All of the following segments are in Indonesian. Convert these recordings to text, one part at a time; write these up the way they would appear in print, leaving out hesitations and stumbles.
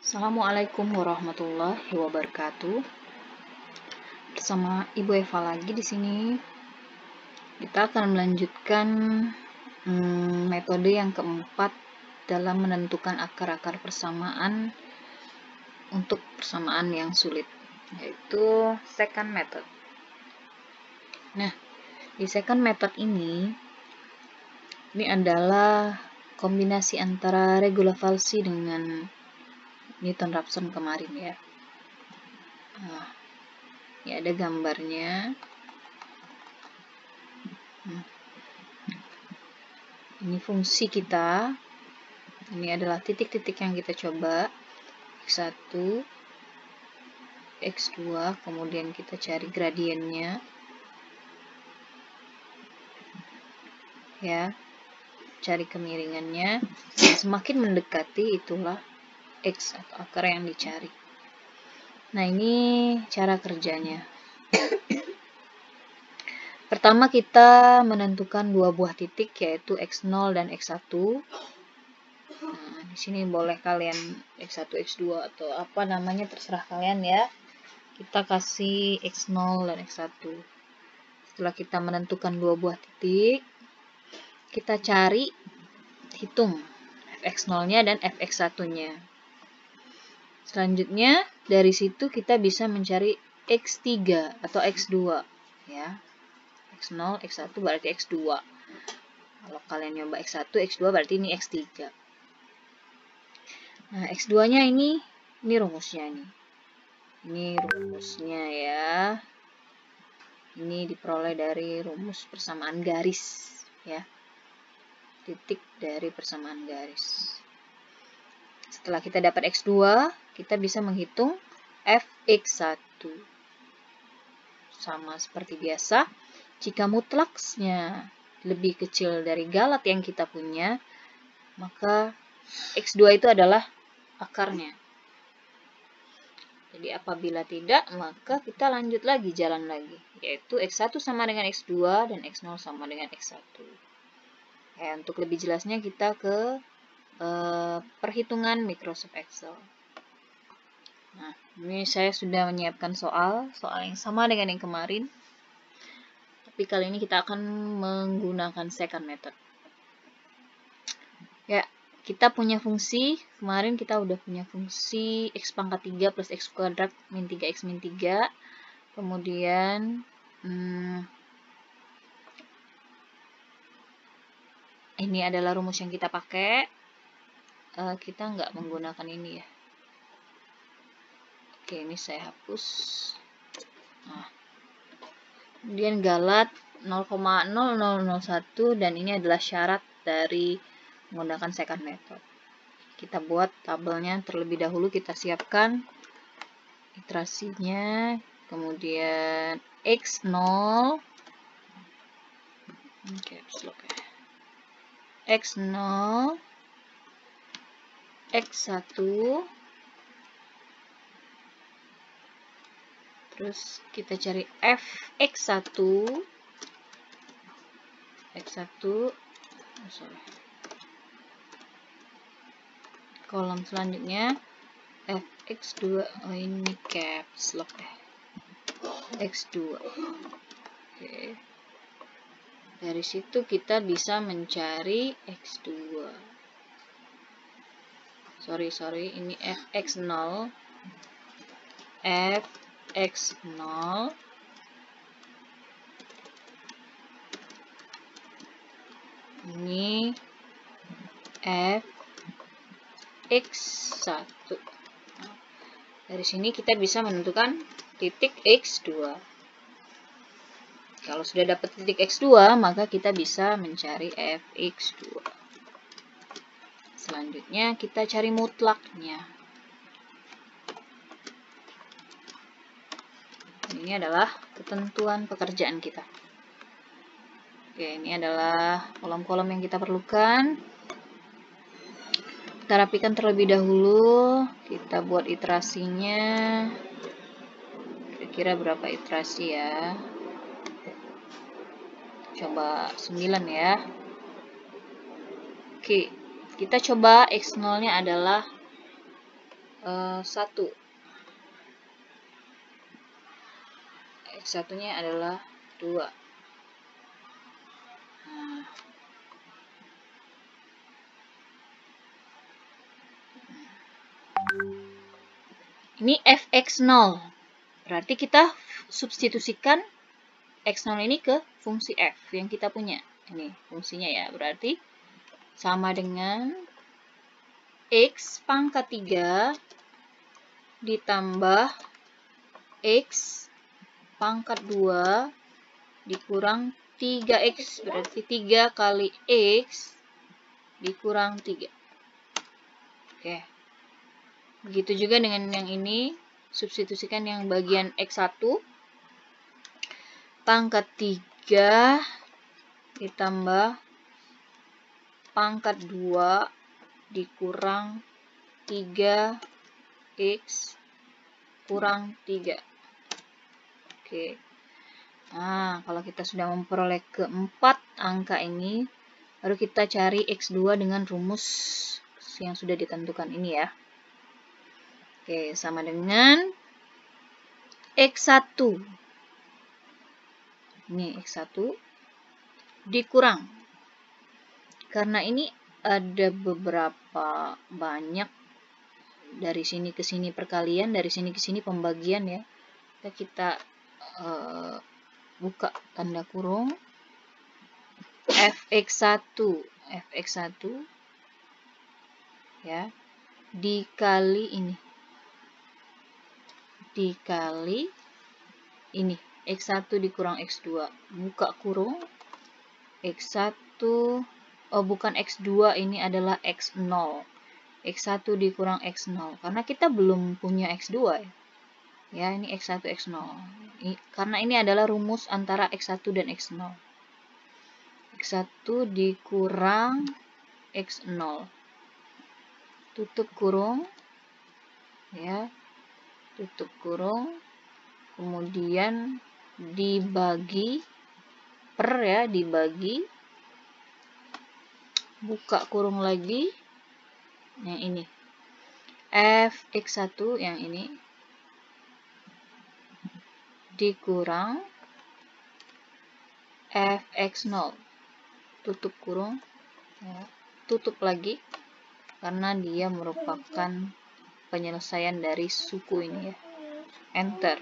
Assalamualaikum warahmatullahi wabarakatuh. Bersama Ibu Eva lagi di sini. Kita akan melanjutkan metode yang keempat dalam menentukan akar-akar persamaan untuk persamaan yang sulit, yaitu second method. Nah, di second method ini adalah kombinasi antara regula falsi dengan Newton-Raphson kemarin ya. Nah, ini ada gambarnya. Ini fungsi kita. Ini adalah titik-titik yang kita coba. X1, X2, kemudian kita cari gradiennya. Ya. Cari kemiringannya. Semakin mendekati itulah X atau akar yang dicari. Nah, ini cara kerjanya. Pertama kita menentukan dua buah titik, yaitu X0 dan X1. Nah, di sini boleh kalian X1, X2 atau apa namanya terserah kalian ya. Kita kasih X0 dan X1. Setelah kita menentukan dua buah titik, kita cari, hitung fx0-nya dan fx1-nya. Selanjutnya dari situ kita bisa mencari X3 atau X2 ya. X0, X1 berarti X2. Kalau kalian nyoba X1, X2 berarti ini X3. Nah, X2-nya ini rumusnya nih. Ini rumusnya ya. Ini diperoleh dari rumus persamaan garis ya. Titik dari persamaan garis. Setelah kita dapat X2, kita bisa menghitung fx1. Sama seperti biasa, jika mutlaksnya lebih kecil dari galat yang kita punya, maka X2 itu adalah akarnya. Jadi apabila tidak, maka kita lanjut lagi, jalan lagi. Yaitu X1 sama dengan X2 dan X0 sama dengan X1. Ya, untuk lebih jelasnya kita ke perhitungan Microsoft Excel. Nah, ini saya sudah menyiapkan soal yang sama dengan yang kemarin. Tapi kali ini kita akan menggunakan second method. Ya, kita punya fungsi, kemarin kita udah punya fungsi x pangkat 3 plus x kuadrat min 3x min 3. Kemudian ini adalah rumus yang kita pakai. Kita nggak menggunakan ini ya. Oke, ini saya hapus. Nah, kemudian galat 0,0001 dan ini adalah syarat dari menggunakan second method. Kita buat tabelnya terlebih dahulu, kita siapkan iterasinya, kemudian X0 X0 X1, terus kita cari fx1 kolom selanjutnya fx2, ini caps lock x2. Oke. Dari situ kita bisa mencari x2. Sorry, ini fx0 ini fx1. Dari sini kita bisa menentukan titik x2. Kalau sudah dapat titik x2, maka kita bisa mencari fx2. Selanjutnya kita cari mutlaknya. Ini adalah ketentuan pekerjaan kita. Oke, ini adalah kolom-kolom yang kita perlukan. Kita rapikan terlebih dahulu. Kita buat iterasinya. Kira-kira berapa iterasi ya? Coba 9 ya. Oke, kita coba X0-nya adalah 1. X1-nya adalah 2. Nah, ini fx0. Berarti kita substitusikan x0 ini ke fungsi f yang kita punya. Ini fungsinya ya. Berarti sama dengan x pangkat 3 ditambah x pangkat 2 dikurang 3x. Berarti 3 kali x dikurang 3. Oke. Begitu juga dengan yang ini. Substitusikan yang bagian x1 pangkat 3 ditambah pangkat 2 dikurang 3x kurang 3. Oke. Nah, kalau kita sudah memperoleh keempat angka ini, baru kita cari x2 dengan rumus yang sudah ditentukan ini ya. Oke, sama dengan x1. Ini x1 dikurang. Karena ini ada beberapa banyak dari sini ke sini perkalian, dari sini ke sini pembagian ya. Kita buka tanda kurung fx1 ya dikali ini x1 dikurang x2, buka kurung x1 bukan x2, ini adalah x0. x1 dikurang x0 karena kita belum punya x2 ya. Ya, ini x1 x0. Karena ini adalah rumus antara x1 dan x0. x1 dikurang x0. Tutup kurung ya. Tutup kurung. Kemudian dibagi per ya, dibagi. Buka kurung lagi. Yang ini. fx1 yang ini dikurang fx0. Tutup kurung ya. Tutup lagi karena dia merupakan penyelesaian dari suku ini ya. Enter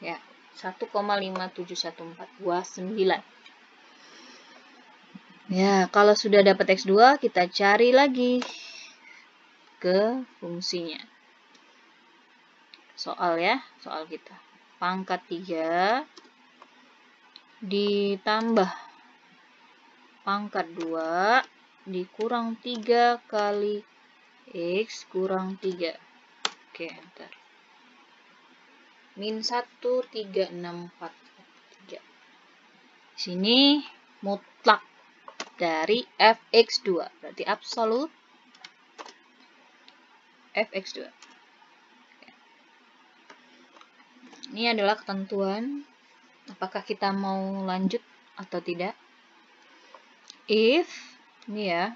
ya, 1,5714 29. Ya, kalau sudah dapat x2 kita cari lagi ke fungsinya. Soal ya, soal kita pangkat 3 ditambah pangkat 2 dikurang 3 kali x kurang 3. Oke, enter. Min 1, 3, 6, 4, 3. Sini mutlak dari fx2. Berarti absolut fx2. Ini adalah ketentuan. Apakah kita mau lanjut atau tidak? If, ini ya,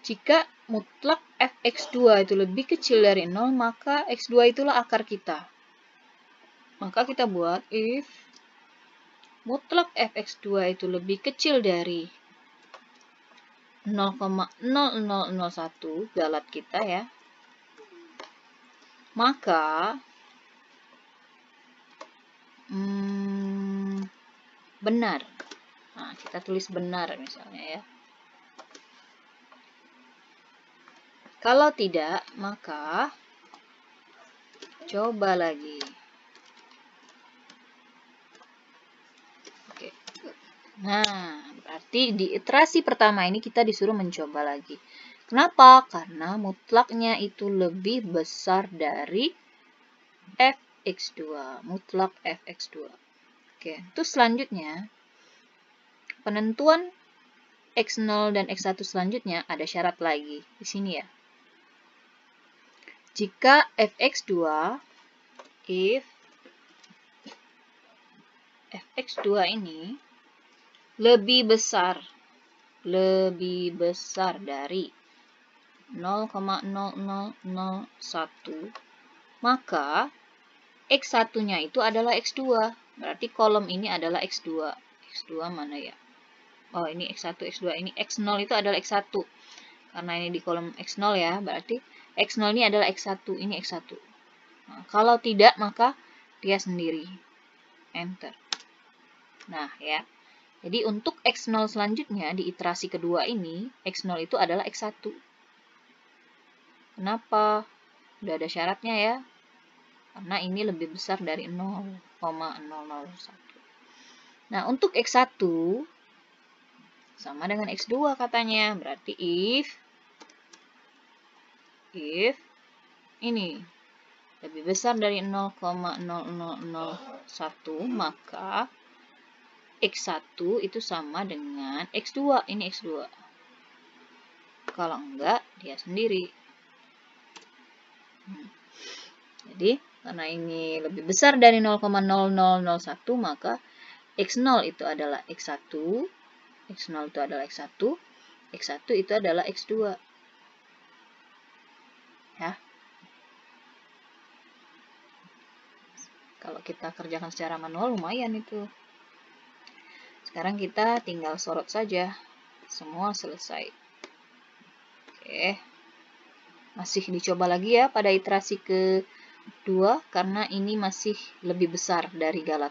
jika mutlak fx2 itu lebih kecil dari 0, maka x2 itulah akar kita. Maka kita buat if mutlak fx2 itu lebih kecil dari 0,0001, galat kita ya, maka benar. Nah, kita tulis benar misalnya ya. Kalau tidak, maka coba lagi. Oke. Nah, berarti di iterasi pertama ini kita disuruh mencoba lagi. Kenapa? Karena mutlaknya itu lebih besar dari fx2, mutlak fx2. Oke, terus selanjutnya penentuan x0 dan x1 selanjutnya ada syarat lagi di sini ya. Jika fx2, if fx2 ini lebih besar dari 0,0001, maka X1-nya itu adalah X2. Berarti kolom ini adalah X2. X2 mana ya? Oh, ini X1, X2. Ini X0 itu adalah X1. Karena ini di kolom X0 ya, berarti X0 ini adalah X1, ini X1. Nah, kalau tidak, maka dia sendiri. Enter. Nah, ya. Jadi untuk X0 selanjutnya, di iterasi kedua ini, X0 itu adalah X1. Kenapa? Udah ada syaratnya ya. Karena ini lebih besar dari 0,001. Nah, untuk X1 sama dengan X2 katanya. Berarti if ini lebih besar dari 0,0001, maka X1 itu sama dengan X2. Ini X2. Kalau enggak, dia sendiri. Jadi, karena ini lebih besar dari 0,0001, maka X0 itu adalah X1, X0 itu adalah X1, X1 itu adalah X2. Ya. Kalau kita kerjakan secara manual, lumayan itu. Sekarang kita tinggal sorot saja. Semua selesai. Oke. Masih dicoba lagi ya pada iterasi kedua, karena ini masih lebih besar dari Galat.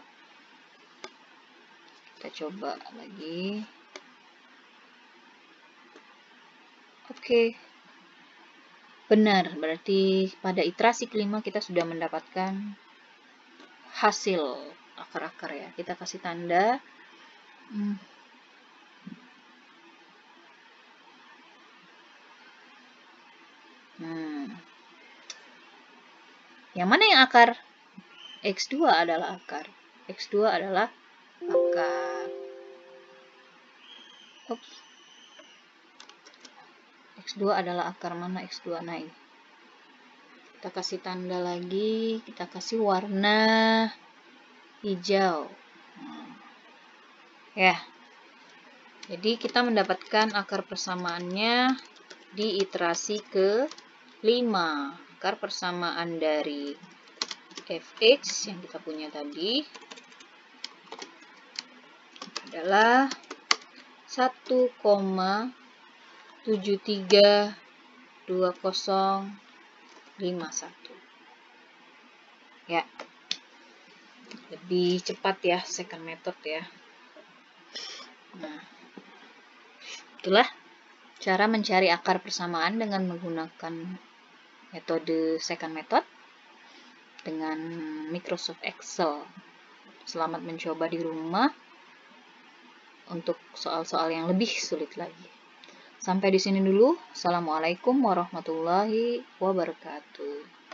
Kita coba lagi. Oke. Benar, berarti pada iterasi kelima kita sudah mendapatkan hasil akar-akar ya. Kita kasih tanda. Yang mana yang akar? X2 adalah akar. X2 adalah akar. Oops. X2 adalah akar. Mana X2? Nah, ini. Kita kasih tanda lagi. Kita kasih warna hijau. Ya. Jadi kita mendapatkan akar persamaannya di iterasi ke-5. Akar persamaan dari fx yang kita punya tadi adalah 1,732051. Ya. Lebih cepat ya second method ya. Nah, itulah cara mencari akar persamaan dengan menggunakan metode second method dengan Microsoft Excel. Selamat mencoba di rumah untuk soal-soal yang lebih sulit lagi. Sampai di sini dulu. Assalamualaikum warahmatullahi wabarakatuh.